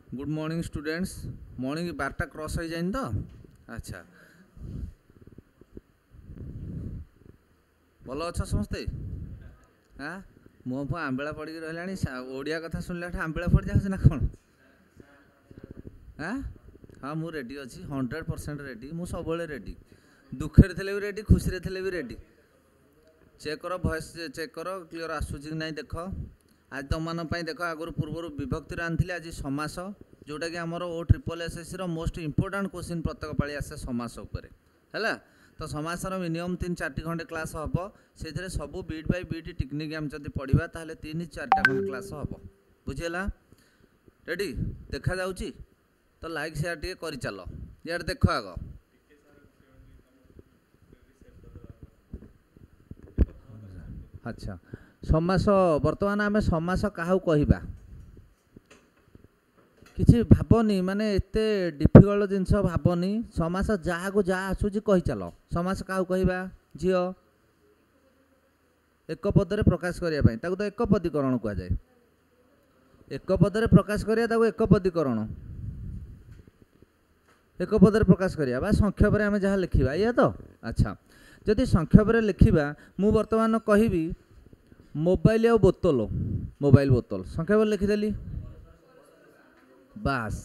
Good morning students. Morning 12टा cross हो जाए तो अच्छा भल अच्छा समस्ते। हाँ मो फो आंबेला पड़ रहा ओडिया कथा शुणला आंबेला पड़ जाऊँ ना कौन। हाँ हाँ मुझे रेडी अच्छी 100% रेडी। मुझे सब रेडी, दुखे थे भी रेडी, खुशी थे भी रेडी। चेक कर वॉइस चेक कर क्लीयर आसूची ना देख। आज तुम मान देख आगुरी पूर्व विभक्ति आनी आज समास जोटा कि आमर ओ triple SSC most important question प्रत्येक पाଳି आसे समास उपरे है। तो समासर मिनिमम 3-4 खंडे क्लास हम से सबू बीट बाय बीट टेक्निक आम जब पढ़ा ताहले 3-4टा खंडे क्लास हम बुझीगला। रेडी देखा जाउची तो लाइक शेयर टे कर चल यार देख आग। अच्छा समास बर्तमान आम समास क्या कहवा किसी भावनी माने एते डिफिकल्ट जिनस भावनी। समास जहाँ को जहाँ आसूची कही चल। समास क्या कहवा झील एक पदरे प्रकाश करने तो एक पदीकरण कहुए। एक पदरे प्रकाश करा एक पदीकरण एक पदरे प्रकाश करिया बा संक्षेप आम जहाँ लिखा या तो। अच्छा जदि संक्षेप लिखा मु बर्तमान कहबी मोबाइल आ बोतल, मोबाइल बोतल संक्षेप लिखिदेली बास।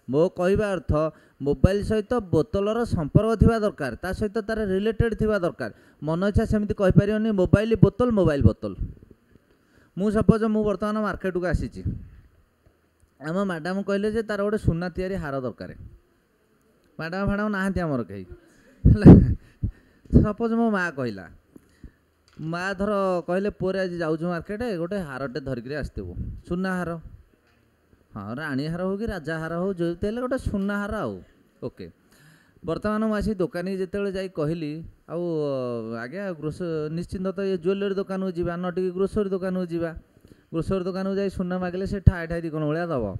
मो कहवा अर्थ मोबाइल सहित बोतलर संपर्क थिबा दरकार, ता सहित तार रिलेटेड थिबा दरकार। मन इच्छा सेमती कहि परियोनी मोबाइल बोतल मोबाइल बोतल। मु सपोज मु बर्तमान मार्केट को आसी आम मैडम कहले जे तार गोटे सुना तैयारी हार दरकार। मैडम फाडम ना आमर कहीं सपोज मो माँ कहला माँ धर कहले पुअरे आज जाऊँ मार्केट गोटे हारटे धरिक आसतु सुना हार। हाँ राणी हार हो कि राजा हार हो जो गोटे सुना हार आउ ओके। बर्तमान मुझे दुकानी जिते जा कहली आज्ञा निश्चिंत तो ये ज्वेलरी दुकान को जीवा न टी ग्रोसरी दुकान को जीवा। ग्रोसरी दुकान को जाई सुना मागिले से ठाए ठाए दिकन भाया दब।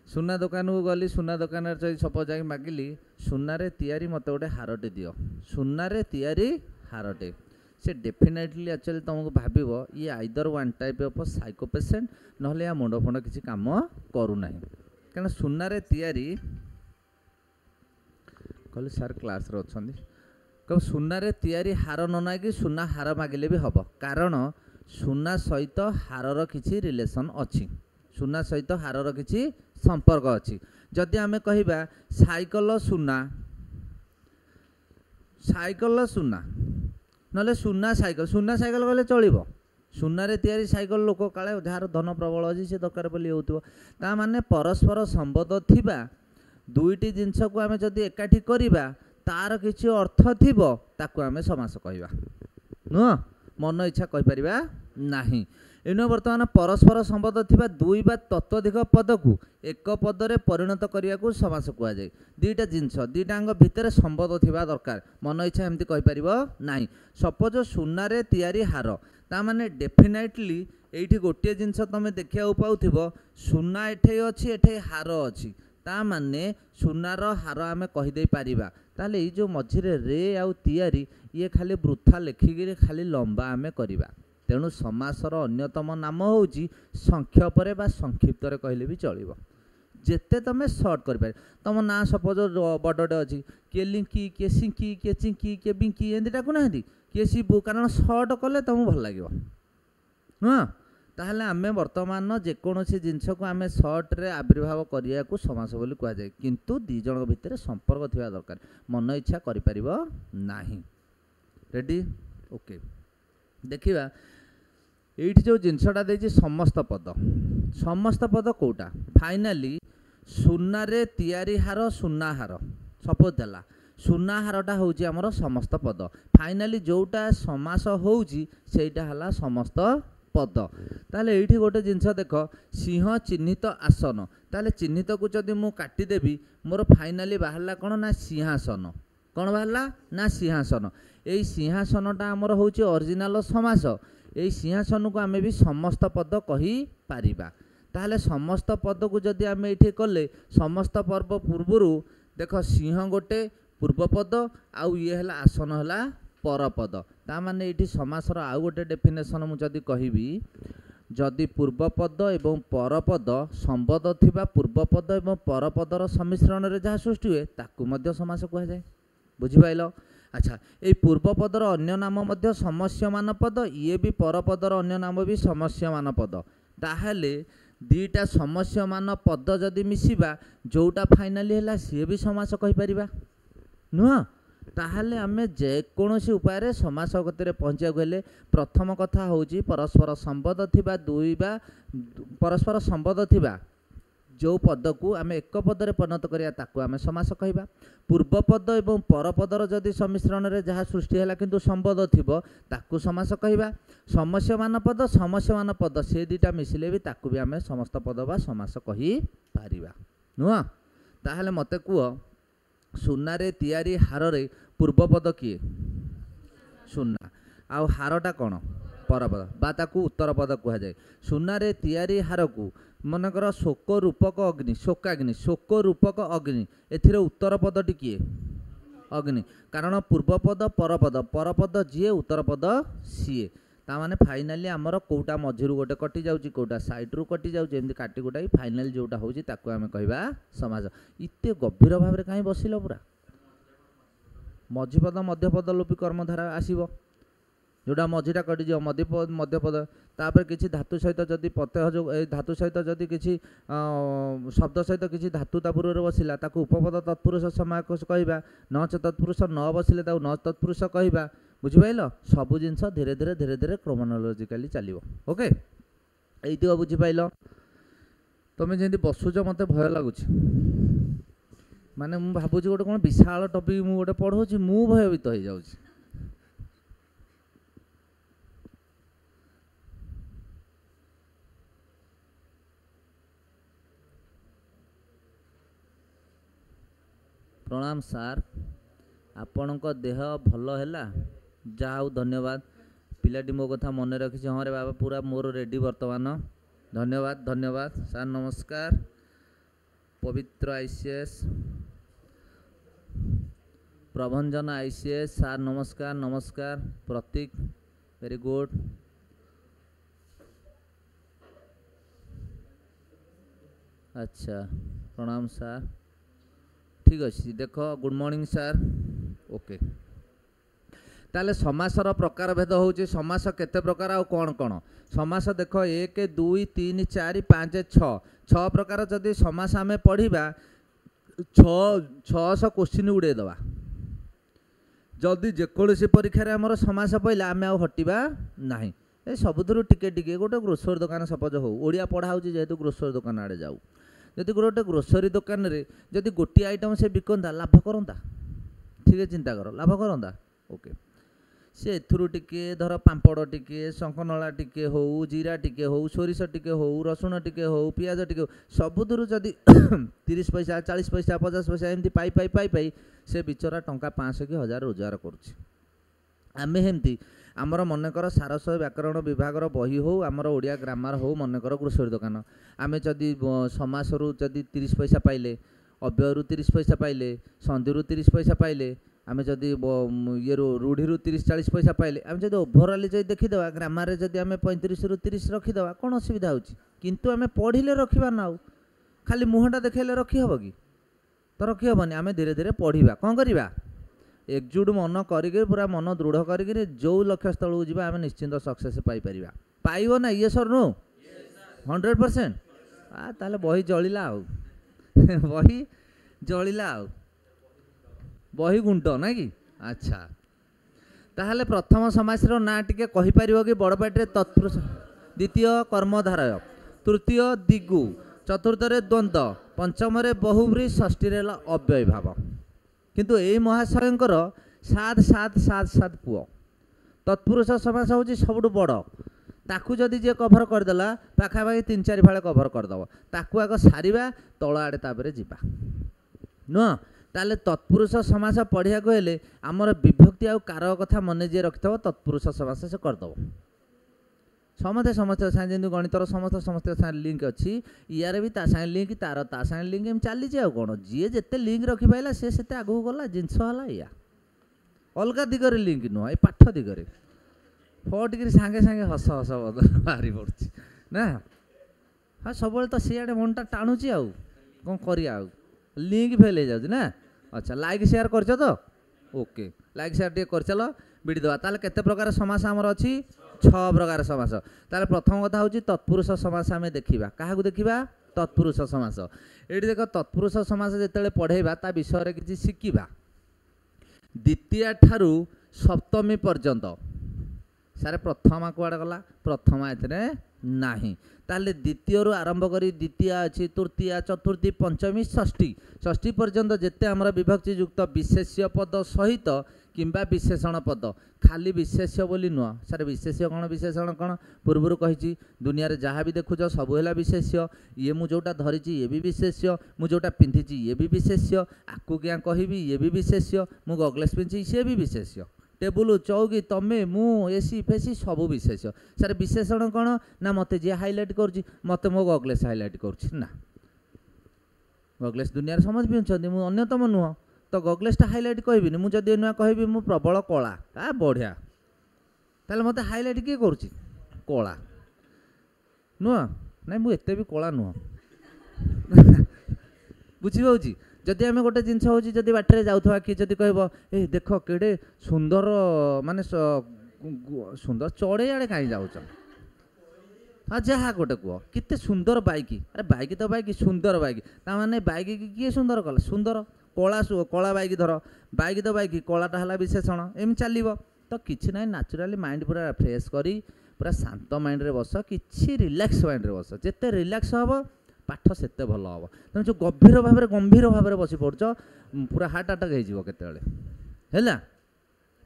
सुना दुकान को गली सुना दुकान सपोज जा मागिली सुनारे तैयारी मत गोटे हारटे दियो, सुनारे तैयारी हारटे। से डेफिनेटली एक्चुअली तुमको भाव ये either one type of psycho patient ना या मुंड फंड किसी काम करूना कारण सुनारे तैयारी कहले सार क्लास अच्छा कब सुनारे तैयारी हार न ना कि सुना हार मागिले भी हम कारण सुना सहित हारर किसी रिलेशन अच्छी, सुना सहित हारर किसी संपर्क अच्छी। जदि आम कहवा साइकल सुना, साइकल सुना ना सुना साइकल कहले चलो। सुनारे तैयारी साइकल लोक काले जार धन प्रबल अच्छी से दरकार बोली होता माने परस्पर संबंध थिबा दुईटी जिनस को आम जदि एकाठी करिबा तार किसी अर्थ थिबो ताकू आम समास कहवा नुह मन इच्छा कहीपर नाही। एनु बर्तमान परस्पर संबंध थिबा दुई बा तत्वधिक पद को एक पदरे परिणत करने को समास कहुए। दुईटा जिनस दुईटांग भितर संबंध थिबा दरकार, मन इच्छा एमती कहीपर नाही। सपोज सुनारे तैयारी हार ता माने डेफिनेटली एठी गोटे जिनस तुम देखा पाउथिबो सुना एठे अच्छी एठे हार अच्छी ता माने सुनार हार आम कहीदे पारिबा। ताले ये जो मझिरे रे आउ तैयारी ये खाली वृथा लेखिकी खाली लंबा आम करवा। तेणु समासर अन्यतम नाम हूँ संक्षेपरे बा संक्षिप्त कहले भी चलो। जेते तुम सर्ट कर तुम ना सपोज बड़टे अच्छी किए लिंकी किए सिंकी किए चिंकी किए बिंकी एमती डाकू ना किए शिबू कारण सर्ट कले तुमको भल लगे नुह। ताहले आमे वर्तमान जेकोसी जिनस को आम सर्ट्रे आविर्भाव करने को समास बोली कहुए किंतु दी जन भितर संपर्क थिबा दरकार, मन इच्छा करिपारिबो नाही। रेडी ओके देखिबा एठी जो जिनसटा देछि समस्त पद, समस्त पद कोटा फाइनाली सुनारे तैयारी हार सुना हार सपोज देला सुना हारटा होउछि हमर समस्त पद। फाइनाली जोटा समास होउछि सेटा हला समस्त पद। ताले एठी गोटे जिनस देख सिंह चिन्हित आसन ताले चिन्हित को जदि मु काटिदेवी मोर फाइनाली बाहरला कौन ना सिंहासन। कौन बाहरला ना सिंहासन। यही सिंहासनटा आमर होउछि ओरिजिनल समास। यही सिंहासन को आमे भी समस्त पद कही पारिबा। ताहले समस्त पद को जदि आमे एठी कले समस्त पर्व पूर्वरु देख सिंह गोटे पूर्व पद आउ ये हला आसन हला पर पद। ता माने एठी समासर आउ गोटे डेफिनेशन मु जदि कहबी जदि पूर्वपद एवं परपद संबंध थिबा पूर्वपद एवं परपदर सम्मिश्रण रे जहाँ सृष्टि हुए ताकू मध्य समास कह जाए। बुझिपाइल? अच्छा, ये पूर्वपदर अन्य नाम मध्य समस्यमान पद, ये भी परपदर अन्य नाम भी समस्यमान पद। ताहले दीटा समस्यमान पद जदि मिसिबा जोटा फाइनाली हैला सी भी समास कहि परिबा नुह। ताहले आमे जेकोसी उपाय रे समास गति पहुँचा गले प्रथम कथा होची परस्पर संबंध थिबा दुई बा परस्पर संबंध थिबा जो पद को आम एक पदरे परिणत करिया ताकू आमे समास कहबा। पूर्वपद एवं परपदर जदि सम्मिश्रण रे जहाँ सृष्टि हैला किंतु संबंध थिबो ताकू समास कहबा। समस्यमान पद से दुटा मिसिले भी ताकू भी आमे समस्त पद बा समास कहि पारिबा नुह। ताहले मते कुह सुना रे तैयारी हार रे पूर्वपद किए? सुना। आउ हारटा कौन? परपद बा ताकू उत्तर पद कह जाए। सुना रे तैयारी हार को मनकर शोक रूपक अग्नि, शोकाग्नि, शोक रूपक अग्नि, एथिरे उत्तर पदटी किए? अग्नि। कारण पूर्वपद परपद, परपद जीए उत्तर पद सीए। तामाने फाइनाली आमर कोटा मझिरु गोटे कटि जाउची, कोटा साइड रु कटि जाउची, एमती काटी गोटाई फाइनाल जोटा होची ताकू आमे कहबा समास। इते गभीर भाव रे काई बसिलो पुरा? मझिपद मध्यपद लोपी कर्मधारा आसीबो, जोटा मझीटा कटिज मध्यपद तापर किसी धातु सहित जदि प्रत्यय जो धातु सहित जदि किसी शब्द सहित किसी धातु ता पूर्व बसिला ताकू उपपद तत्पुरुष समास कहबा। न च तत्पुरुष न बसिले ताकू न तत्पुरुष कहबा। बुझिपाइल? सबु जिनस धीरे धीरे धीरे धीरे क्रोमोनोलॉजिकली चलिबो। ओके, एइतिक बुझिपाइल? तुम जेंति बसुच मते भय लागुछि, माने मु भाबुछि गोटे कोन विशाल टॉपिक मु गोटे पढौछि, मु भयभीत हो जाउछि। प्रणाम सार, आपणक देह भल हैला? जाऊ धन्यवाद, पिलाटी मो कथा मन रखी। हाँ रे बाबा पूरा मोर रेडी वर्तमान। धन्यवाद धन्यवाद सार, नमस्कार। पवित्र आईसीएस, प्रभंजन आईसीएस सार नमस्कार नमस्कार। प्रतीक वेरी गुड। अच्छा प्रणाम सार, ठीक अच्छे। देख गुड मॉर्निंग सार। ओके, ताले समासर प्रकार भेद होची। समास केते प्रकार आ कौन कौन समास देख 1 2 3 4 5 6 प्रकार जदि समास आमे पढ़िबा 600 क्वेश्चन उड़े दवा। जदि जेकोसी परीक्षा रे हमर समास पइला आमे आ हटिबा नाही। ए सबुथुरु टिके टिके गोटे ग्रोसरी दुकान सपोज हो ओडिया पढ़ा होची जेहेतु ग्रोसरी दुकान आड़े जाऊ, जदि गोटे ग्रोसरी दुकान रे जदि गोटे आइटम से बिकंदा लाभ करंता? ठीक है, चिंता कर लाभ करंता। ओके, से एथुरु टिके धर पांपड़ टिके, शंखनला टिके हो, जीरा टिके हो, सोरिष टिके हो, रसुण टिके हो, पियाज टिके हो, सबुथुरु जदि 30 पैसा 40 पैसा 50 पैसा एमती पाई पाई पाई पाई से बिचरा टंका 500 कि 1000 रोजगार करुछि। आमे हेमती आमर मनकर सारस व्याकरण विभागर बही हो, आमर ओडिया ग्रामर हो, मनकर ग्रोसरी दुकान आमे जदि समासरु जदि 30 पैसा पाइले, अव्ययरु 30 पैसा पाइले, संधिरु 30 पैसा पाइले, आमे जदि ये रूढ़ी 30-40 पैसा पाइले, आमे जदि ओभरऑल जदि देखिदेवा ग्रामर जदि आमे 35 रु 30 रखिदेवा कौन असुविधा होची? किंतु आमे पढ़िले रखिबा ना, खाली मुहटा देखेले रखी हबो कि? तो रखी हबनी। आमे धीरे धीरे पढ़िबा, कौन करिबा? एकजुट मन करिके पूरा मन दृढ़ करिके जो लक्ष्य स्थल को जीवा आमे निश्चिंत सक्सेस पाई परिबा। पाइबो ना? ये सर नो 100%। ताले बही जलिला आउ बही जलिला आउ बही गुंट ना कि? अच्छा, ताहले प्रथम समासर ना टिके कहि परिबो कि? बड़ पाटी रे तत्पुरुष, द्वितीय कर्मधारय, तृतीय दिगु, चतुर्थ रे द्वंद्व, पंचम रे बहुब्री, षष्ठी रे अव्यय भाव। किंतु ए महाशयंकर 7 7 7 7 पुओ तत्पुरुष समास होची सबुठु बड़। ताकू जदि जे कभर करदेला पाखापाखि 3-4 फाळे कभर करदेव। ताकू आग सारिबा तळ आड़े तापरे जिबा नुह। ताले तत्पुरुष समास पढ़िया को हेले आमर विभक्ति आउ कारक कथा मन जे रखिथव तत्पुरुष समास से करदेव। समस्ते समस्त सागे जेमती गणितर समस्त समस्त सागे लिंक अच्छी, यार भी ता सागे लिंक, तार ता सागे लिंक एम चली जाए। कौन जी जिते लिंक रखी पाइला से सेते आगू गला जिनस हला या अलग दिगरे लिंक नुह, ये पाठ दिगरे फटिक सागे सागे हस हस बदल बाहरी पड़ुछि ना हाँ सब तो सीआडे मनटा टाणुची आउ कौन करिया आउ लिंक फेल हो जाऊँ ना अच्छा लाइक शेयर कर तो ओके लाइक शेयर टे कर चलो बिड़ी दवा ताले केते प्रकार समास आमर अच्छी 6 प्रकार समास ताले प्रथम कथा होची तत्पुरुष समास आमे देखिबा काहाकू देखिबा तत्पुरुष समास एठी देखो तत्पुरुष समास जेतेले पढ़ेबा ता विषय रे किछि शिखिबा द्वितीय ठारू सप्तमी पर्यंत सारे प्रथमा कुआडे गला प्रथमा एथरे नाही ताले द्वितीय रु आरंभ करी द्वितीय अछि तृतीय चतुर्थी पंचमी षष्ठी षष्ठी पर्यंत जेते हमरा विभक्ति युक्त विशेष्य पद सहित किंबा विशेषण पद खाली विशेष्य बोली नुह सारे विशेष्य कौन विशेषण कौन पूर्व कही दुनिया रे जहाँ भी देखुच सब है विशेष्य ये मु जोटा धरिची ये भी विशेष्य मु जोटा पिंधिची ये भी विशेष्य आकु क्या कहबी ये भी विशेष्य मु गगलेस पिंधि सी भी विशेष्य टेबुल चौकी तमे मु एसी फेसी सब विशेष्य सारे विशेषण कौन ना मत जी हाइलाइट कर मत मो गगलेस हाइलाइट कर गगलेस दुनिया समझ पिंधुंट मु अन्यतम नुह तो गगलेसटा हाइलाइट कहबी मुझे नुआ कहबी मु प्रबल कला आ बढ़िया ताले मत हाइलाइट किए कर कला नुह ना मुझे भी कला नुह बुझी जदि आम गोटे जिनस हो बाटर जाऊा कि जदि कह ए देख केड़े सुंदर माने सुंदर चढ़े आड़े कहीं जाऊच हाँ जहाँ गोटे कह कितने सुंदर बाइक अरे बाइक तो बाइक सुंदर बाइक ताने बाइक किए सुंदर कला सुंदर कला कला बाइक धर बाइक तो बाइक कलाटा है विशेषण एम चलो तो किसी ना नाचुराली माइंड पूरा फ्रेश करी पूरा शांत माइंड रे बस कि रिलैक्स माइंड रे बस जिते रिलैक्स हम पाठ सेते भल हम तुम जो गंभीर भाव में बसी पड़ पूरा हार्ट आटाक होला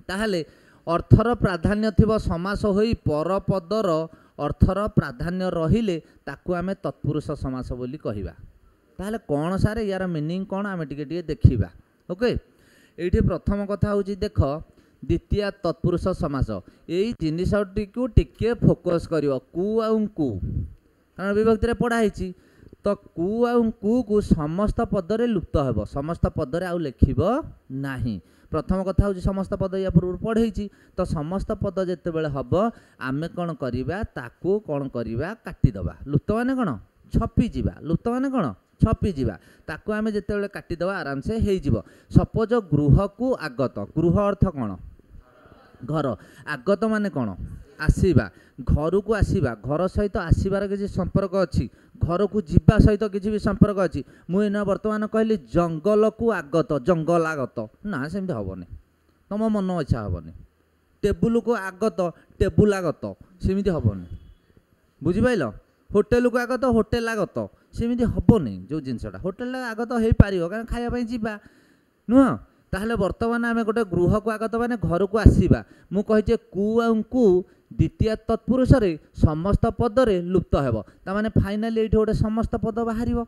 ताहले अर्थर प्राधान्य थिबो समास होई परपदर अर्थर प्राधान्य रहिले ताकू आमे तत्पुरुष समास बोली कहिबा ताहले कौन सारे यार मीनिंग कौन आमे टिके देखिबा ओके एठी प्रथम कथा होची देख द्वितीय तत्पुरुष समास एई जिनिसटी को टिके फोकस करिवो कु आउ कु कारण विभक्ति रे पढ़ा हिची तो कु आउ कु समस्त पदरे लुप्त हेबो समस्त पदरे आउ लेखिबो नाही प्रथम कथा होची समस्त पद या पूर्व पढ़ेछि तो समस्त पद जेते बेले हबो आमे कोन करिबा ताकू कोन करिबा काटी दबा लुप्त माने कोन छपी जिबा लुप्त माने कोन छपी जिबा ताकू आमे जेते बेले काटी दबा आराम से हेइ जिवो सपोज गृह को आगत गृह अर्थ कोन घर आगत माने कोन आसीबा घर को आसीबा घर सहित आसीबार किसी संपर्क अच्छी घर को जीवा सहित किसी भी संपर्क अच्छी मुझे बर्तमान कहली जंगल को आगत जंगल आगत ना सेमती हेनी तुम मन इच्छा हेनी टेबुल को आगत टेबुल आगत सेमती हेनी बुझिपाइल होटेल को आगत होटेल आगत सेमती हेनी जो जिनसटा होटेल आगत हो पार कारण खायापाई जीवा नुह ताहले वर्तमान आम गोटे गृह को आगत माने घर को आसीबा मु कहिजे कु आउ कु द्वितीय तत्पुरुष रे समस्त पदरे लुप्त हेबो तामाने फाइनाली एठी गोटे समस्त पद बाहरिबो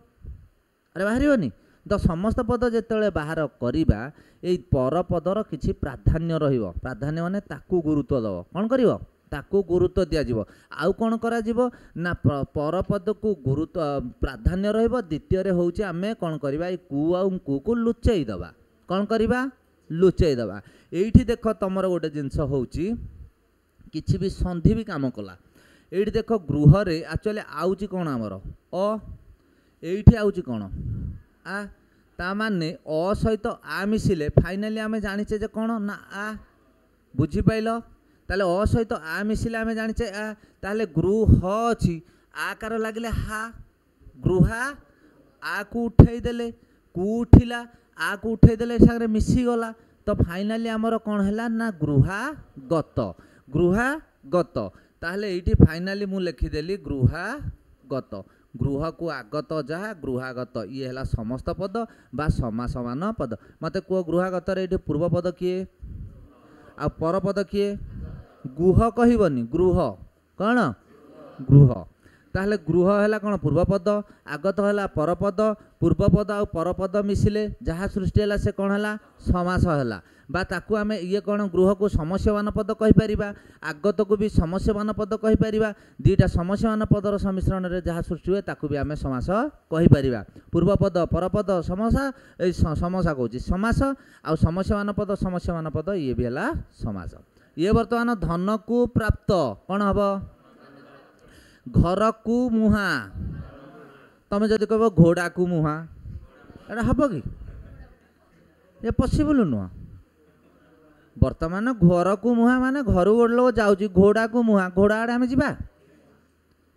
अरे बाहरिबोनी तो समस्त पद जेतेबेले बाहर करिबा एई पर पदर किछि प्राधान्य रहिबो प्राधान्य माने ताकू गुरुत्व दबो कोन करिवो ताकू गुरुत्व दिया जिवो आउ कोन करा जिवो ना पर पद को गुरुत्व प्राधान्य रहिबो द्वितीय रे होउची आमे कोन करिबा ए कु आउ कु लुचेई दबा कौन करवा लुचेई दबा एठी देख तुमर गोटे जिनस होउची किछि भी संधि भी काम कला एठी देख गृह रे एक्चुअली आउची कौन आमर अ एठी आउची कौन आ ता माने अ सहित आ मिसिले फाइनाली आमे जानिचे जे कौन ना आ बुझी पाइल ताले अ सहित आ मिसिले आमे जानिचे आ ताले गृह अछि आकार लागले हा गृहा आ को उठेई देले कु उठिला आ को उठे देले सागरे मिसी गला तो फाइनाली आमर कौन है ना गृहागत ताहले एठी फाइनाली मु लिखिदेली गृहागत गृह को आगत जहाँ गृहागत ये है समस्त पद बा समासमान पद मते को गृहागत रे एठी पूर्व पद किए आ पर पद किए गुह कहबनी गृह कौन गृह ताहले गृह है कौन पूर्वपद आगत है परपद पूर्वपद आ परपद मिसिले जहाँ सृष्टि है से कौन है समास है बा ताकू आमे ये कौन गृह को समस्यवान पद कहीपर आगत को भी समस्यवान पद कहीपर दुईटा समस्यवान पदर सम्मिश्रण में जहाँ सृष्टि हुए ताकू भी आमे समास कहीपर पूर्वपद परपद समसा समसा कौच समास आ समस्यवान पद ये भी है समास ये बर्तमान धन को प्राप्त कौन हम घर को मुहा तमें जदि कह घोड़ा को मुहा एटा हम कि ये पॉसिबल नुह बर्तमान घर को मुहा माने घर गोटे लोक जाऊँगी घोड़ा को मुहा घोड़ा आड़े आम जा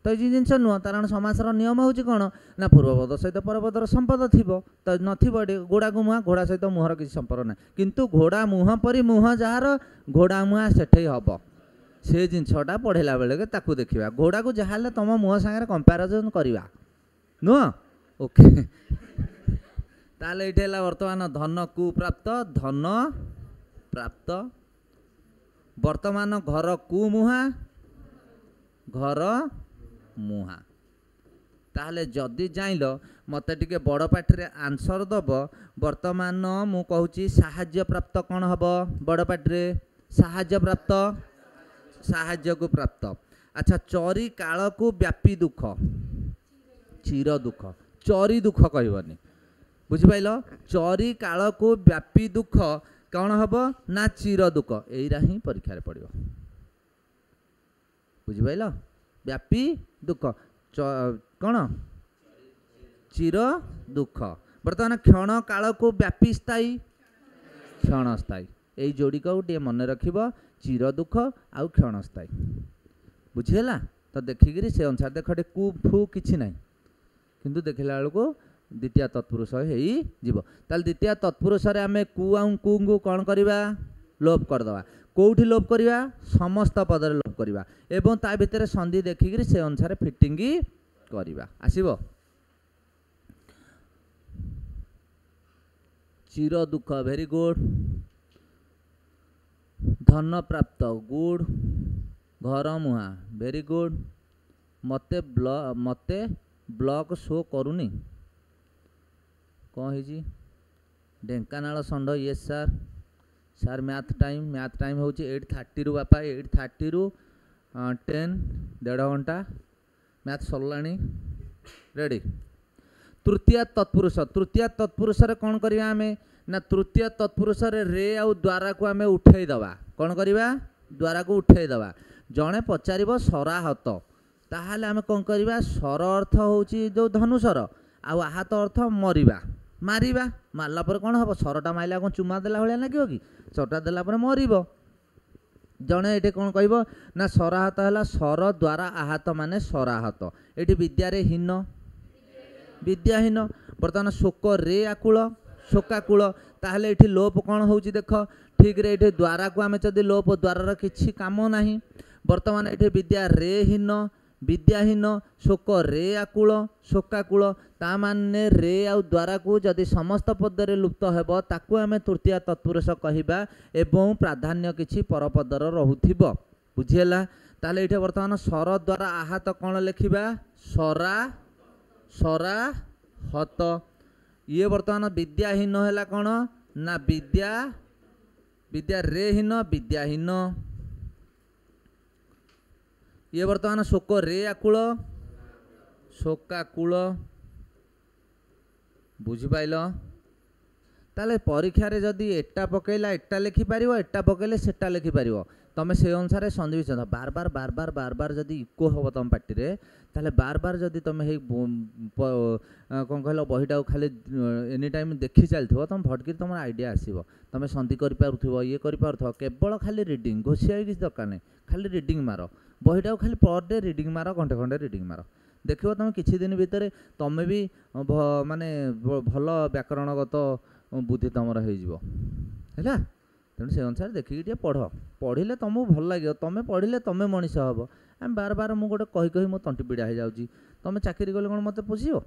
तो ये जिनस नुह कारण समाजर नियम हूँ कौन ना पूर्वपद सहित परपदर संपद थी तो नए घोड़ा को मुहा घोड़ा सहित मुहर किसी संपर्क ना किंतु घोड़ा मुह परी मुह जार घोड़ा मुहा सेठे हम से जिनसटा पढ़ेला बेले ताकू देखा घोड़ा को जहाँ तुम मुह सागर कंपारिजन करवा नुह ओके ताले ये बर्तमान धन को प्राप्त धन प्राप्त वर्तमान घर को मुहा घर मुहा ताहले जदि जाइल मते टिके बड़ पार्टी आंसर दब वर्तमान मु कहूची साहाय्य प्राप्त कौन हम बड़ पार्टी साहाय्य प्राप्त साहाय्य को प्राप्त अच्छा चरी काल को व्यापी दुख चिर दुख चरी दुख कहबनी बुझिपाइल चरी काल को व्यापी दुख कौन हम ना चिर दुख यहीरा ही परीक्षा पड़ो बुझिपाइल व्यापी दुख कौन चिर दुख बर्तमान क्षण काल को व्यापी स्थायी क्षण स्थायी यही जोड़ी को टे मन रख चिर दुख आउ क्षण स्थायी बुझीगला तो देखिकी से अनुसार देख कु फु कि ना किंतु देखला बेलू द्वितीय तत्पुरुष हो द्वितीय तत्पुरुष आम कु आउ को कौन करवा लोप करदे कौटी लोप करवा समस्त पदर लोप करवा एवं ता भितर संधि देखिकी से अनुसार फिटिंग करवा आसीबो चिर दुख वेरी गुड धन प्राप्त गुड घर मुहा वेरी गुड मते ब्लॉक शो करूनी कौन है ढेंकानाल षंढ yes sir sir math time हूँ 8:30 रु बापा 8:30 रु 10 1.5 घंटा मैथ सरला रेडी तृतीय तत्पुरुष कौन करवा आम ना तृतीय तत्पुरुष रे आउ द्वारा को आम उठेदवा कौन करवा द्वारा को उठेदवा जड़े पचार सराहत ताहले आम कौन करवा सर अर्थ हूँ जो धनुषर आउ आहत अर्थ मरिबा मारिबा मारला पर कौन हम सरटा मारिला कौन चुमा देला भाया लगे कि सरटा देला पर मरिब जड़े ये कौन कह ना सराहत है सर द्वारा आहत माने सराहत ये विद्या हीन विद्याहीन बर्तमान शोक रे आकुल शोकाकुल ताहले ये लोप कौन हो देख ठीक रे ये द्वारा को आम जदि लोप द्वारा किसी कम ना बर्तमान ये विद्या रे हीन विद्याहीन शोक रे आकुल शोकाकुल ता माने रे आउ द्वारा को जदि समस्त पदरे लुप्त हेब ताकू आम तृतीय तत्पुरुष कहवा एवं प्राधान्य किछि परपदर रहुथिबो बुझिहेला ताले ये बर्तमान सर द्वारा आहत कौन लिखा सरा सरा हत ये बर्तमान विद्याहीन है कौन ना विद्या विद्या रे हीन विद्याहीन ये बर्तमान शोक रे आकुल शोकाकुल बुझिपाइल ताले परीक्षा रे जदि एटा पकेला एटा लिखिपार एटा पकेले सेटा लिखिपार तुम से अनुसार संधि विच्छेद बार बार जदि इको हम तुम पार्टी ताले बार बार जदि तुम कौन कहल बहीटा खाली एनी टाइम देखी चलती तुम भटकी तुम आइडिया आसो तुम संधि कर ये केवल खाली रिडिंग घोषिया किसी दरकार नहीं खाली रिडिंग मार बहीटा खाली पर डे रिडिंग मार घंटे घंटे रिडिंग मार देख तुम किसी दिन भितर तुम भी माने भल व्याकरणगत बुद्धि तुम है तेणु से अनुसार देखिए पढ़ पढ़िले तुमको भल लगे तुम पढ़िले तुम मनीष हम आम बार बार मुझे कही कही मो तंटी पीड़ा हो जाऊँगी तुम चाकरी कले कौन मत पोषिब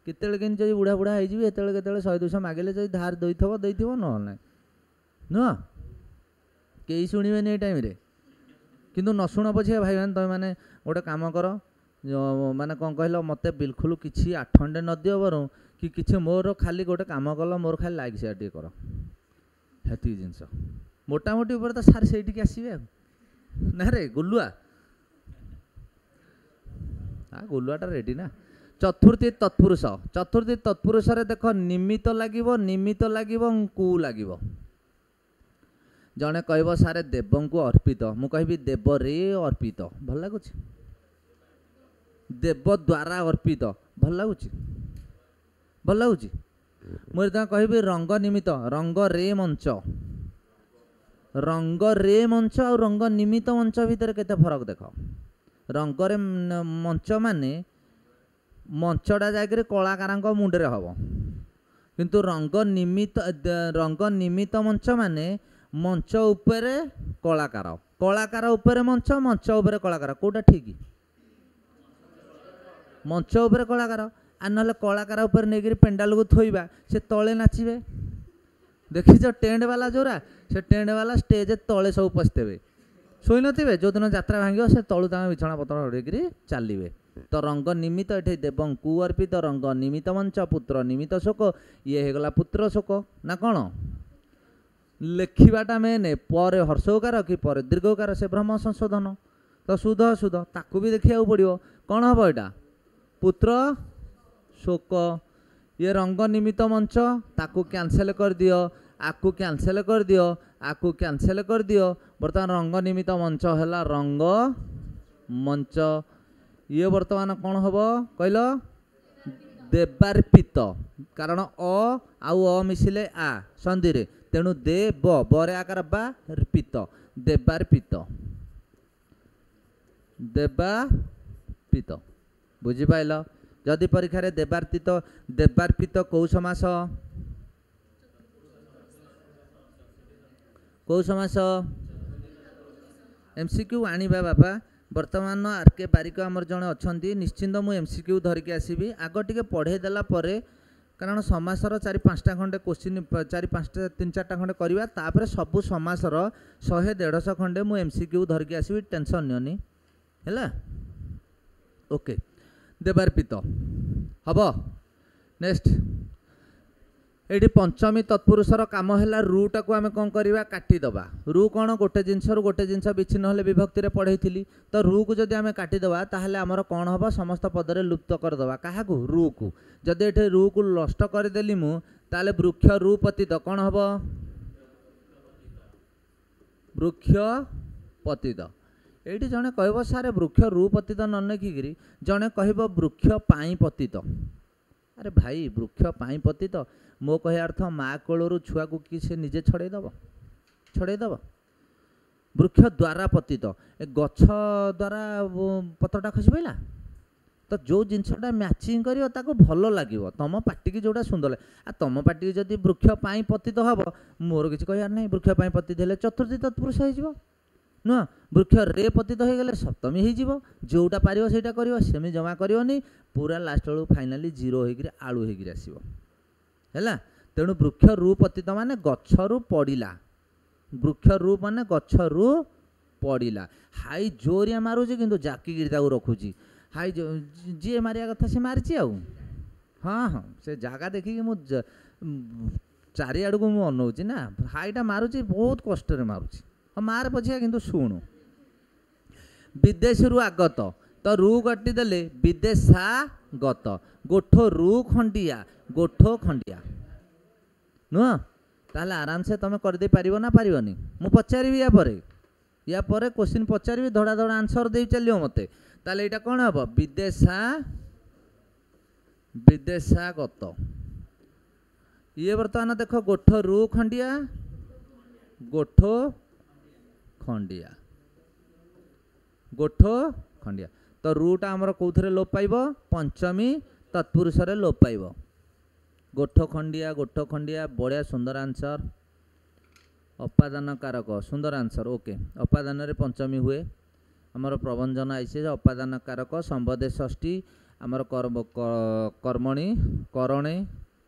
केतले कि जब बुढ़ा बुढ़ा होते केतले 100-200 मागिले जब धार देथब ना नुह कई शुणे ये टाइम किंतु न शुण पछे भाई मैंने तुम मैंने गोटे कम कर माने कौन कहल मत बिल्कुल किसी 8 घंटे न दियो बरं कि किसी मोर खाली गोटे कम कल मोर खाली लाइक सेयार टे कर हेती जिनस मोटामोटी ऊपर तो सार से आसवे ना रे गुलुआ हाँ गुलुआटा रेडी ना चतुर्थी तत्पुरुष देख निमित्त लगे कु लगे जड़े कह सारे देव को अर्पित मु कहि देव रे अर्पित भल लगुच देव द्वारा अर्पित भल लगुच भल लगुच मुझे कहबी रंग निमित्त रंग रे मंच और रंग निमित्त मंच भितर केते फरक देख रंग रे मंच माने मंचटा जाकर कलाकार मुंडे हम किंतु रंग निमित्त मंच माने मंच उपरे कलाकार कलाकार उपरे मंच मंच उपरे कलाकार कोटा ठीक मंच उपरे कलाकार आ ना कलाकार उपर नहीं पेंडाल को थोइबा से तले नाचिबे देखीच टेंट वाला जोरा से टेंट वाला स्टेज तले सब पशिथे शोई नथिबे जो दिन यात्रा भांग से तलू बिछना पत्र हड़ेकि चलिए तो रंग निमित्त ये देवंकु अर्पित रंग निमित्त मंच पुत्र निमित्त शोक ये होगला पुत्र शोक ना कौन लेखिबाटा मेन पर हर्षकार कि पर दीर्घकार से ब्रह्म संशोधन तो सुध अशुध ताकू भी देखा पड़ो कौन हम यहाँ पुत्र शोक ये रंग निमित्त मंच ताकू कैंसल कर दियो आकू कैंसल कर दियो आकू कैंसल कर दियो बर्तमान रंग निमित्त मंच है रंग मंच ये बर्तमान कौन हम कहल देवार्पित कारण आउ मिसिले आ संधि रे तेणु देव बरे आकार बा पित देवार्पित देवार्पित बुझिपाइल जदि परीक्षा देवार्पित देवार्पित कौ समास कौ समास एमसीक्यू आनिबा बाबा वर्तमान आरके बारिक आमर जड़े अच्छा निश्चिंत मु एमसीक्यू धरिकी आसबि आग टिके पढ़े देला परे कारण समासर 4-5टा खंडे क्वेश्चन 4-5टा 3-4टा खंडे करवा तापर सबु समासर 100-150 खंडे मु एमसीक्यू धरिकी आसबि टेंशन नियनी हैला ओके देवार्पित हम नेक्स्ट ये पंचमी तत्पुरुषर कम है रूटा को आम कौन करवा काटिदबा रू कौन गोटे जिनस गोटे जिनस विच्छिन्न हेल्ले विभक्ति पढ़ई तो रू को जब आम काटिदबा ताहले आमर कौन हम समस्त पदरे लुप्त करदबा क्या रू को जदि ये रू को नष्ट करदेली मु ताले वृक्ष रू पतित कौन हम वृक्ष पतित ये जड़े कह सारे वृक्ष रू पतित न नेकिकी जड़े कह वृक्ष पाई पतित अरे भाई वृक्ष पाई पतित मो कह अर्थ माँ कोलू छुआ को कि से निजे छड़ेदब वृक्ष द्वारा पतित ए गछ द्वारा पत्रटा खसी पड़ा तो जो जिनसटा मैचिंग कर भल लगे तुम पार्टी की जोटा सुंदर लगे तुम पार्टी की जब वृक्ष पाई पतित हम मोर किसी कहार ना वृक्ष पाई पतित हेले चतुर्थी तत्पुरुष हो नुह वृक्ष रे पतित हो गले सप्तमी हो जोटा पार से कर जमा करनी पूरा लास्ट बेलू फाइनाली 0 होकर आलू होकर आसो है तेणु वृक्ष रू पतित माने गच्छरू पड़ा वृक्ष रू माने गच्छरू पड़ा हाई जोरिया मारुची किंतु जाकिकी रखुची हाई जी मारिया कथा से मारिची आउ हाँ हाँ से जगह देखिकी मुझे चारिआड़ को मुझे अनौची ना हाईटा मारुची बहुत कष्ट मारुची हाँ मार पछिया किंतु शुणु विदेश रु आगत तो रू कटिदेले विदेशागत गोठ रू खंडिया गोठ खंडिया नुह ताहले आराम से तुम करदे पारिबो ना पारिबोनी मु पचारिबी या परे क्वेश्चन पचारिबी धड़ा धड़ा आंसर दे चलियो मते ताहले एटा कोन हबो विदेशागत ये बर्तमान देख गोठ रू खंडिया गोठ खंडिया गोठ खंडिया तो रूटा आमर कौन लोप पाइब पंचमी तत्पुरुष लोप पाइब गोठ खंडिया बढ़िया सुंदर आंसर अपादान कारक सुंदर आंसर ओके अपादान रे पंचमी हुए आमर प्रबंधन आईसी अपादान कारक संबदे षष्ठी आमर कर्मणि करणे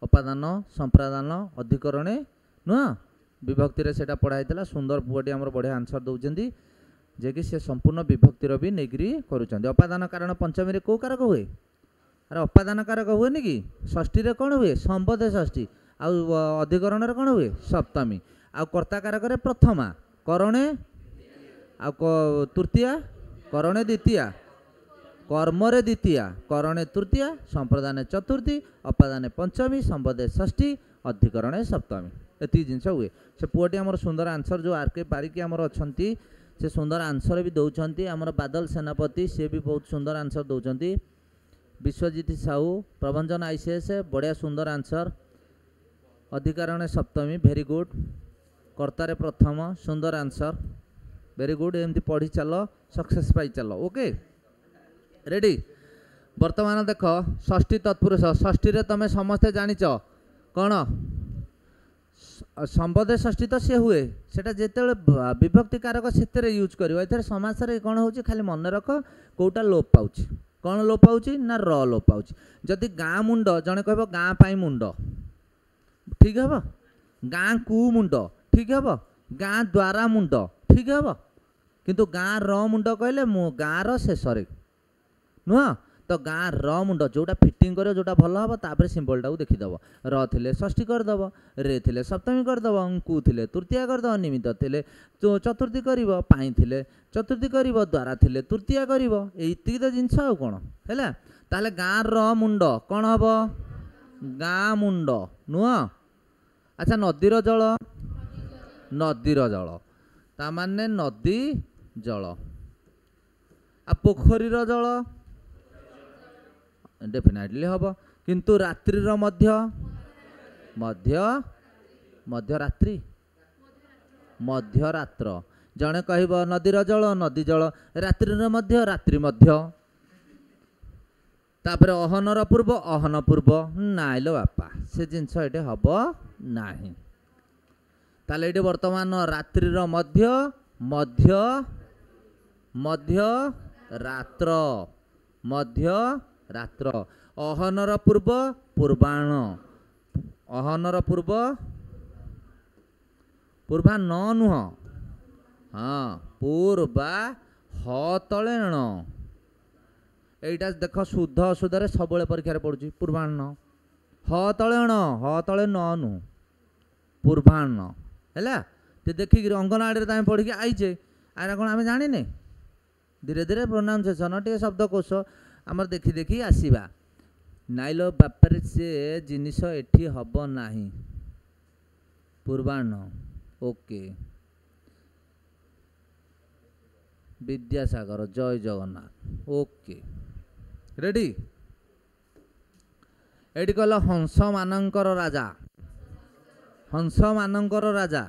अपादान संप्रादान अधिकरणे नुह विभक्ति रे सेटा पढ़ाई सुंदर पुअटी आमर बढ़िया आंसर दौरान जे कि से संपूर्ण विभक्तिर भी नहींकरी करुँच अपादान कारण पंचमी रे कौ कारक हुए अरे अपादान कारक हुए कि षष्ठी रे कौन हुए संबदे षष्ठी अधिकरण रे कौन हुए सप्तमी आ कर्ता कारक रे प्रथमा करणे आ तृतीया करणे द्वितीया कर्मरे द्वितीया करणे तृतीया संप्रदाने चतुर्थी अपादाने पंचमी संबदे षष्ठी अधिकरणे सप्तमी एति जिनस हुए से पुअटी आमर सुंदर आंसर जो आरके बारिकी आमर अच्छी से सुंदर आंसर भी दौरान आमर बादल सेनापति सी भी बहुत सुंदर आंसर दौरान विश्वजीत साहू प्रभंजन आईसीएस बढ़िया सुंदर आंसर अधिकारणे सप्तमी वेरी गुड कर्तारे प्रथम सुंदर आंसर वेरी गुड एमती पढ़ी चल सक्सेस पाई चल ओके रेडी वर्तमान देख षष्ठी तत्पुरुष षष्ठी रे तमे समस्ते जानिच कौन संबोधे षष्ठी तो सी हुए सेटा जेते विभक्ति कारक से यूज कर ए समास कौन हो खाली मन रख कौटा लोप पाउच कौन लोप पाउच ना र लोप पाउच जदि गाँ मुंड जड़े कह गाँ पाई मुंड ठीक है गाँ कु मुंड ठीक है गाँ द्वारा मुंड ठीक है किंतु गाँ र मुंड कहले गाँ र शेष नुह तो गाँ र मुंड जोटा फिटिंग कर जोटा भल हम तापर सिंबलटा को देखीदेव र थे षष्ठी करदेव रे थे सप्तमी करदेव कु थे तृतीया करदेव निमित्त थे चतुर्थी कर पाई थे चतुर्थी कर द्वारा थे तृतीया कर ये तो जिनस आ कौन है ताहले गाँ र मुंड कौन हम गाँ मुंड नुह अच्छा नदीर जल नदीर जल ता माने नदी जल आ पोखरीर जल डेफिनेटली हम किंतु रात्रिर मध्य मध्य मध्यरात्रि मध्यरात्र जड़े कह नदीर जल नदी जल रात्रिर मध्य रात्रि मध्य तापर अहनर पूर्व अहन पूर्व नाइलो बापा से जिनस ये हम ना ताले ये वर्तमान रात्रिर मध्य मध्य मध्य रात्र मध्य रात्र अहनर पूर्व पूर्वाण अहनर पूर्व पूर्वा न नुह हाँ पूर्वा ह तले ण एटा देख शुद्ध अशुद्ध सब परीक्षा पड़ुची पूर्वाण ह तले ण ह तले न नु पूर्वाण है देखिक अंगनवाड़ी आम पढ़ी आईचे आर कौन आम जाने धीरे धीरे प्रोनाउंसिएशन टे शब्दकोश आमर देखी देखी आसवा नाइलो बापारे से जिनिस एठी हब नाही पूर्वाण ओके विद्यासागर जय जगन्नाथ ओके रेडी एटी कहल हंस मानकर राजा हंस मानकर राजा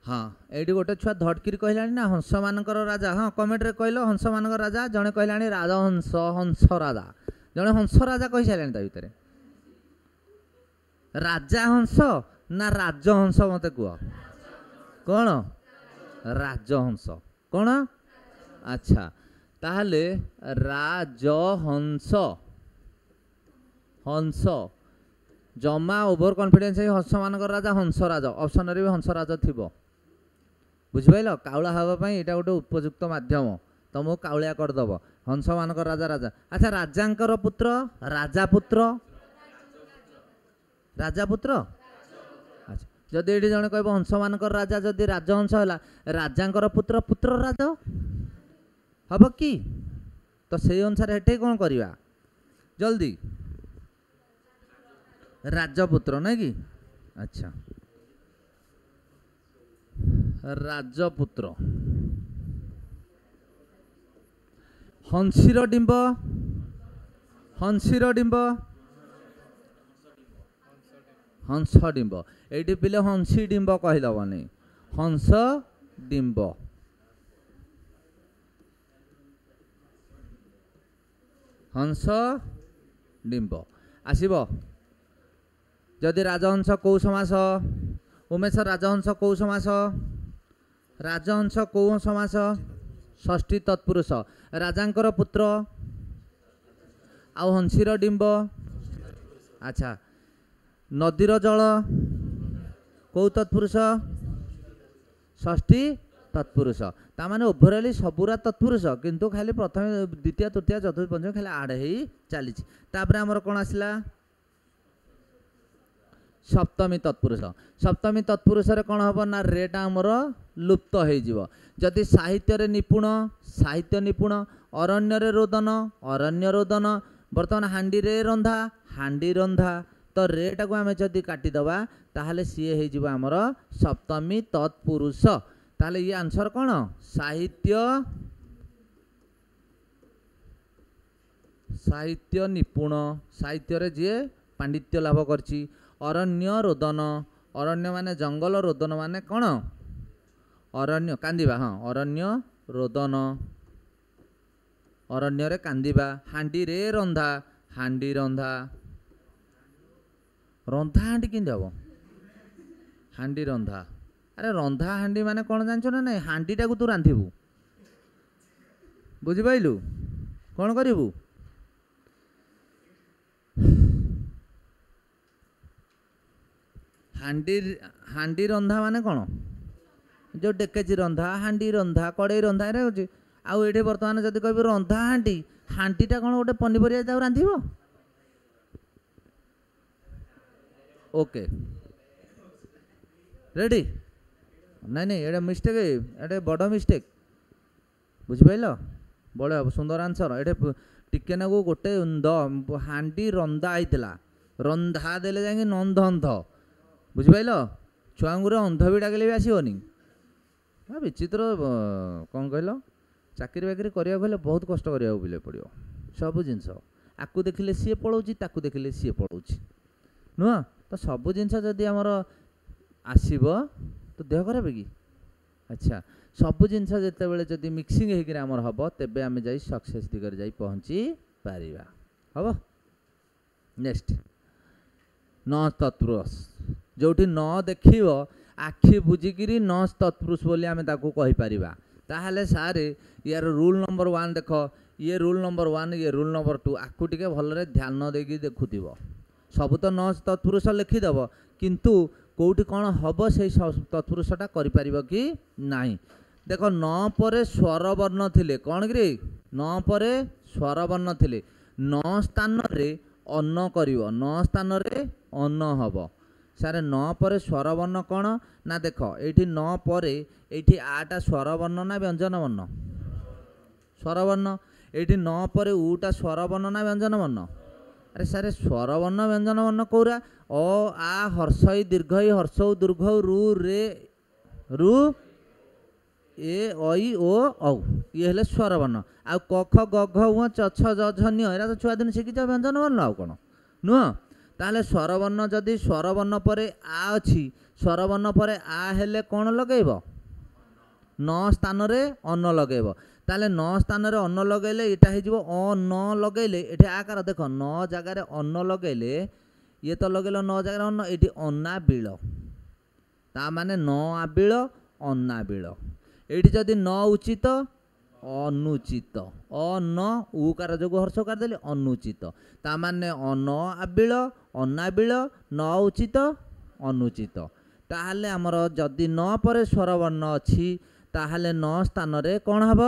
हाँ ये गोटे छुआ धड़की कहला ना हंस मानकर राजा हाँ कमेंट रे कहल हंस मानकर राजा जड़े कहला राजहंस हंस राजा जड़े हंस राजा कही सारे ता भितर राजा हंस ना राजहंस मत कह कौन राजहंस कौन अच्छा ताहले राजहंस हंस जमा ओभर कॉन्फिडेंस हंस मानकर राजा हंस राज ऑप्शन रे भी हंस राज थिबो बुझिपाइल काउला हाँवाई यहाँ गोटे उपयुक्त मध्यम तुमको काउलिया करदेव हंस मानकर राजा राजा अच्छा राजांकर पुत्र राजापुत्र राजापुत्र अच्छा जदि ये जन कह हंस मानकर राजा जदि राजहंस है राजांकर पुत्र पुत्र राज हम कि तो से अनुसार हेटे कौन करवा जल्दी राजपुत्र ना कि अच्छा राजपुत्र हंसीर डिंब हंसीर डिंब हंस डिंब ये पिले हंसी डिंब कहीदबनी हंस डिंब हंस डिंब आसब जदि राजहंस कौ समास उमेश राजहंस कौ समास राजहंस कौ समास षष्ठी तत्पुरुष राजांकर पुत्र आउ हंसीर डिंब अच्छा नदीर जल कौ तत्पुरुष षष्ठी तत्पुरुष तामाने ओभरअली सबुरा तत्पुरुष किंतु खाली प्रथम द्वितीय तृतीय चतुर्थ पंचम खाली आड़ हो चली आमर कौन आसला सप्तमी तत्पुरुष सप्तमी तत्पुरुष रे कौन हम ना रेटा आमर लुप्त हो जदि साहित्य निपुण साहित्य निपुण अरण्य रोदन अरण्य रोदन बर्तमान हांडी रे रंधा हांडी रंधा तो रेटा को आम जदि काटिदबा ताहले सी हो आमर सप्तमी तत्पुरुष ताहले ये आंसर कौन साहित्य साहित्य निपुण साहित्य जी पांडित्य लाभ करछि। अरण्य रोदन अरण्य माने जंगल रोदन माने कौन अरण्य कांदिबा हाँ अरण्य रोदन अरण्य रे कांदिबा। हांडी रे रंधा हांडी रंधा रंधा हांडी किंदी हबो हांडी रंधा अरे रंधा हांडी माने कौन जानछो ना नहीं हांडीटा को तू रांधिबू बुझी पाइलु कौन करिबू हांडी हांडी रंधा माने कौन जो डेकेची रंधा हांडी रंधा कड़ई रंधा रे होची आउ एठी वर्तमान जदि कहबी रंधा हांडी हांडीटा कौन गोटे पनीपरिया ताऊ रांधिबो ओके रेडी नहीं नहीं एटा मिस्टेक एटे बड़ मिस्टेक बुझिपाइल बड़े हम सुंदर आंसर एटे टिके नाकू गोटे हांडी रंधा आईला रंधा देले जाके नंध अंध बुझिपाइल छुआंगुरे अंध भी डाकिले भी आसोनी विचित्र कौन कहल चाकरी बाकरी करने बहुत कष्ट करा पड़ो सब जिनस आकु देखिले सी पलाऊँ ताकू देखिले सी पलाऊँ नुह तो सब जिनस जदि आमर आसब तो देह खराब कि अच्छा सब जिनस जिते जदि मिक्सिंग होकर आमर हम तेबे आम जा सक्सेस दिगरे जा पहुँची पारिबा हम नेक्स्ट न तत्पुरुष जोठी न देखिब आखि बुझिकी न तत्पुरुष बोली आम ताकू कहीपर ताहले सारे यार रूल नंबर 1 देख ये रूल नंबर 1 ये रूल नंबर 2 आकु टिके भलरे ध्यान देकी देखुथिब सब तो न तत्पुरुष लिखिदेव किंतु कौटी कौन हम से तत्पुरुषटा करिपारिब कि नहीं देख न परे स्वर वर्ण थिले कौन कि न परे स्वर वर्ण थिले न स्थान रे अन्न करिव न स्थान रे अन्न हब सारे न परे स्वर वर्ण कौन ना देख ये न परे ये आटा स्वर वर्ण ना व्यंजन वर्ण स्वर वर्ण ये न परे उटा स्वर वर्ण ना व्यंजन वर्ण अरे सारे स्वर वर्ण व्यंजन वर्ण कौरा अ आ हर्षई दीर्घई हर्षौ दीर्घौ रु रे रु ए ऐ ओ औ ये हेले स्वर वर्ण आ क ख ग घ उ च छ ज झ न्य एरा तो छुआ दिन शिखिछ व्यंजन वर्ण आउ कौन नुह ताले स्वर वर्ण जदि स्वर वर्ण पर आ अच्छी स्वर वर्ण पर आ हेले कौन लगेब न स्थान रे अन्न लगेब ताले न स्थान रे अन्न लगेले एटा हो अ न लगेले ये आकार देख न जगार अन्न लगेले ये तो लगेल न जगार अन्न ये अनाबिल ता माने न आबिल अनाबिल ये जदि न उचित अनुचित अन उकार जो हर्षकार देली अनुचित ता माने अन आबिल अनाबिल न उचित अनुचित ताहले आमर जदि न परे स्वर वर्ण अच्छी ताहले न स्थान रे कौन हब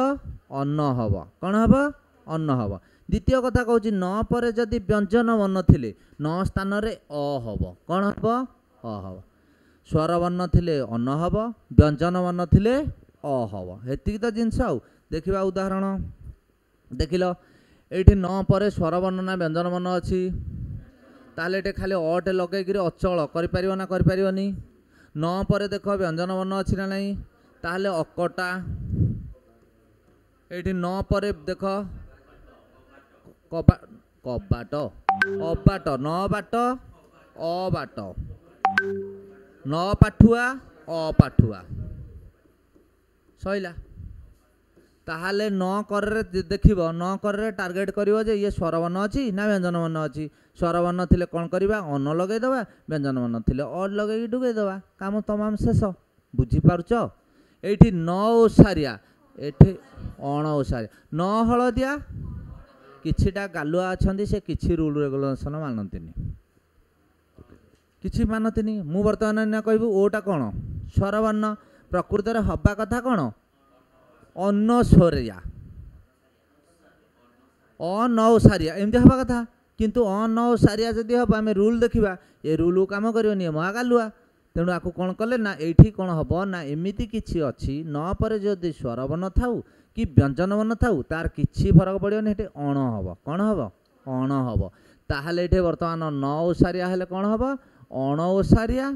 अन्न हब कौन हब अन्न हब द्वितीय कथा कहूँ न परे जदि व्यंजन वर्ण थिले न स्थान रे अ हब कौन हब अ हब स्वर वर्ण थिले अन्न हब व्यंजन वर्ण थिले अ हब हेतिक तो जिनस आउ देखिबा उदाहरण देखिल ये न परे स्वर वर्ण ना व्यंजन वर्ण अच्छी ताले ये खाली अटे लगेकि अचल कर ना करिपारिबनी न परे देख व्यंजन वर्ण अच्छी ना नहीं ताहले अकटा ये न परे देख कबाट अबाट न बाट अबाट न पाठुआ अपाठुआ सइला ताहले न कर देखिब न कर टार्गेट करिवो जे ये स्वर वर्ण अच्छी ना व्यंजन वर्ण अच्छी स्वर वर्ण थिले कौन करवा अन्न लगेदेवा व्यंजन वर्ण थिले अ लगे डुगेदेवा काम तमाम शेष बुझीपारुच ये न ओसारिया एठी अण ओसारिया न हलदिया किछिटा गालुआ अच्छा से किछि रूल रेगुलेशन मानतीनी किछि मानतीनी मु बर्तमान कहबू ओटा कौन स्वर वर्ण प्रकृत में हवा कथा कौन अनस्वरिया अनौसारिया एमती हवा कथा किंतु अनौसारिया जदि हम आम रूल देखा ये रूल काम कर नियम गालुआ तेणु आपको कौन कले ना ये कौन हम ना एमती किसी अच्छी न पर जदि स्वर वर्ण थाऊ कि व्यंजन वर्ण थाऊ तार किसी फरक पड़ोनी ये अण हम कौन हम अण हम ताहले ये बर्तमान न ओसारिया हेले कौन हम अण ओसारिया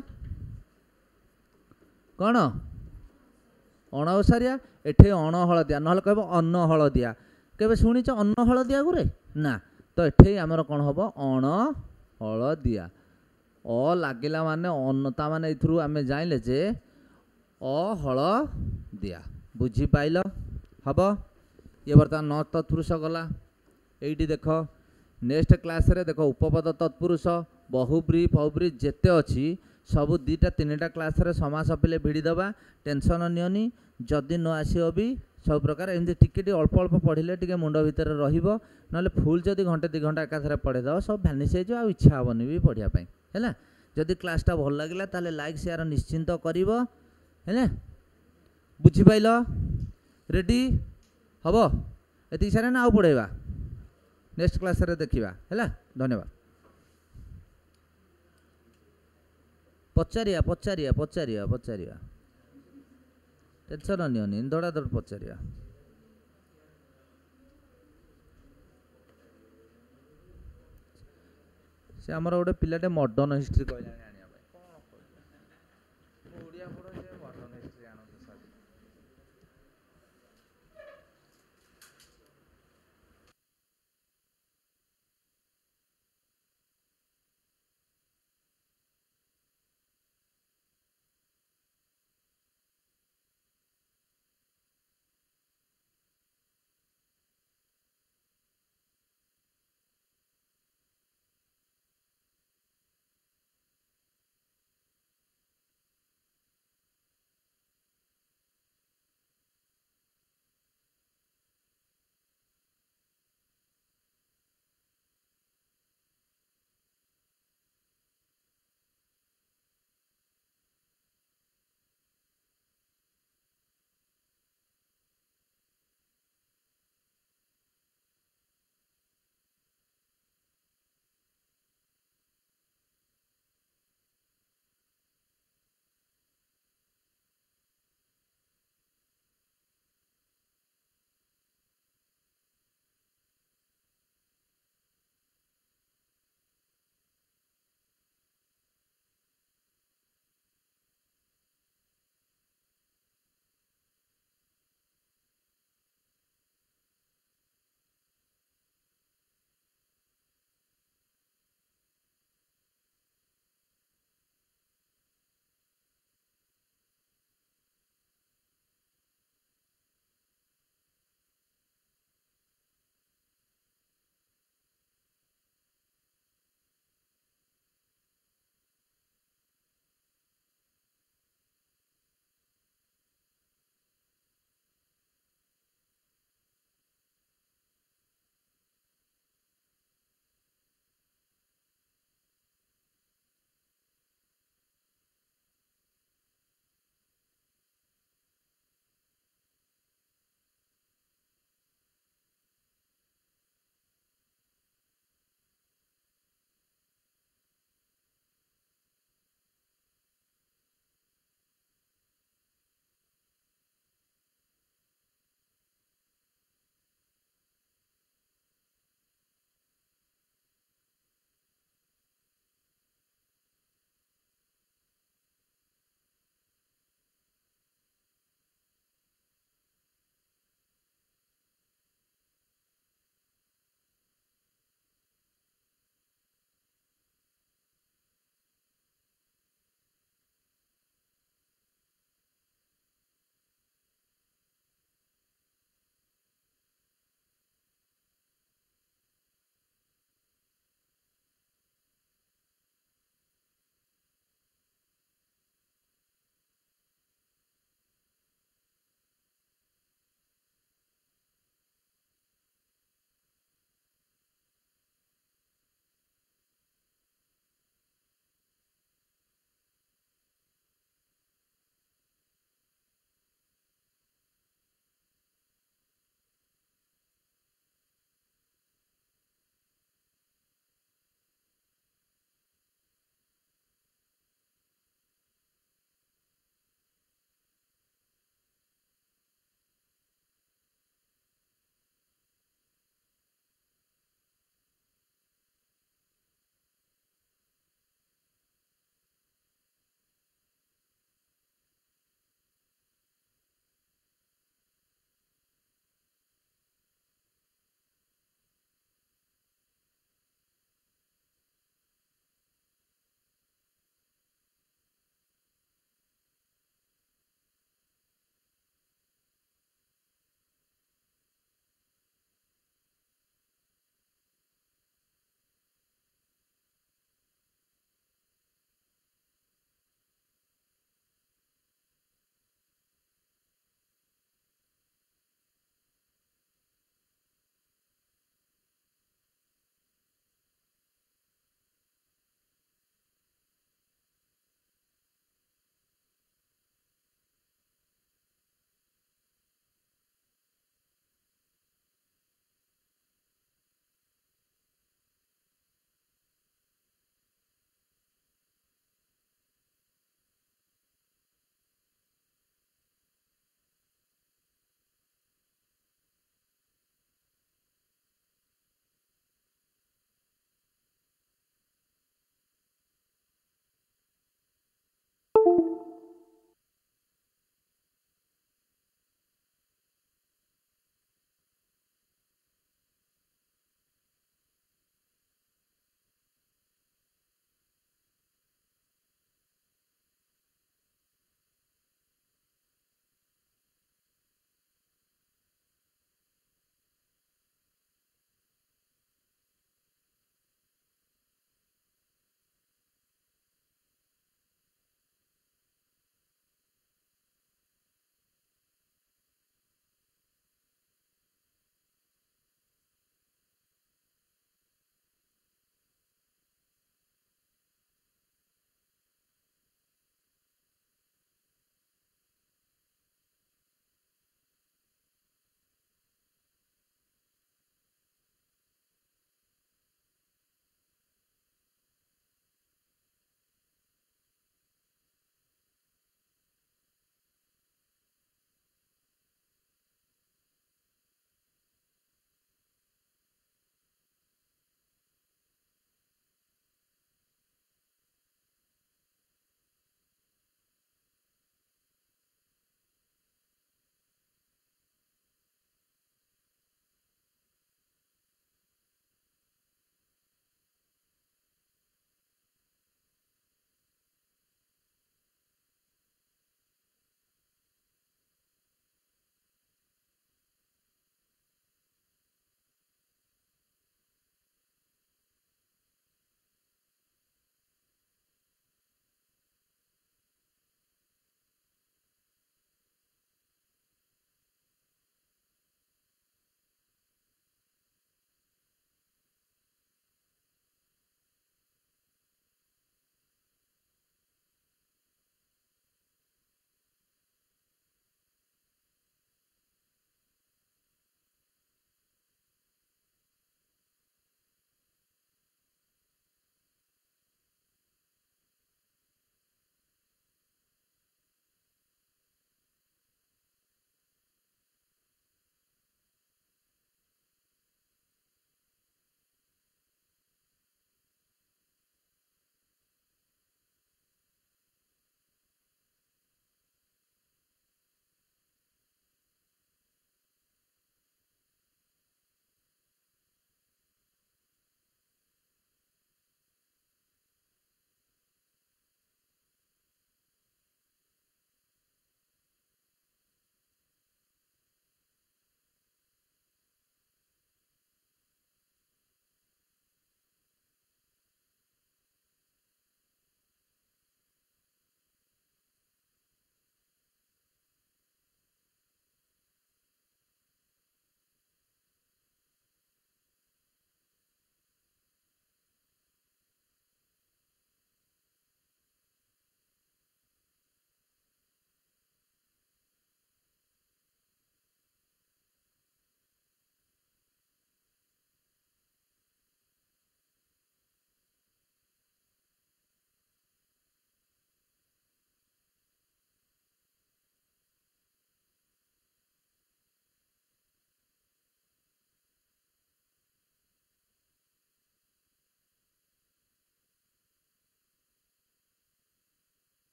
कौन अण ओसारिया एठे अण हलदिया ना कह अन्न हलदिया केबे शुणीच अन्न हलदिया गुरे ना तो एठे आमर कौन हम अण हलदिया अ लगिला माने अनता माने एथरू आमे जाइले जे हलदिया बुझी पाइल हम ये बर्तमान न तत्पुरुष गला एइटी देख नेक्स्ट क्लास रे देख उपपद तत्पुरुष बहुब्री फौब्री जेते अच्छी सबू दीटा तीनटा क्लास रे समास पिले भिड़ीदबा टेंशन नियनी जदि न आसीओ भी सब प्रकार एमती टिके अल्प अल्प पढ़ले टिके मुंड भितर रहिबो नले फुल जदि घंटे 2 घंटा एकाथरे पढ़ेदब सब भ्यानिश हो आ इच्छा हेनी भी पढ़िया पाई हैला जदि क्लासटा भल लागिला ताले लाइक शेयर निश्चिंत करिवो हैला बुझी पाइल रेडी हबो एति सारे ना आउ पढ़ेबा नेक्स्ट क्लास रे देखिबा हैला धन्यवाद पचारिया पचारिया पचारिया पचारिया टेंशन नियनी दौड़ा दौड़ पचारिया से आमर गोटे पिलाटे मॉडर्न हिस्ट्री कहला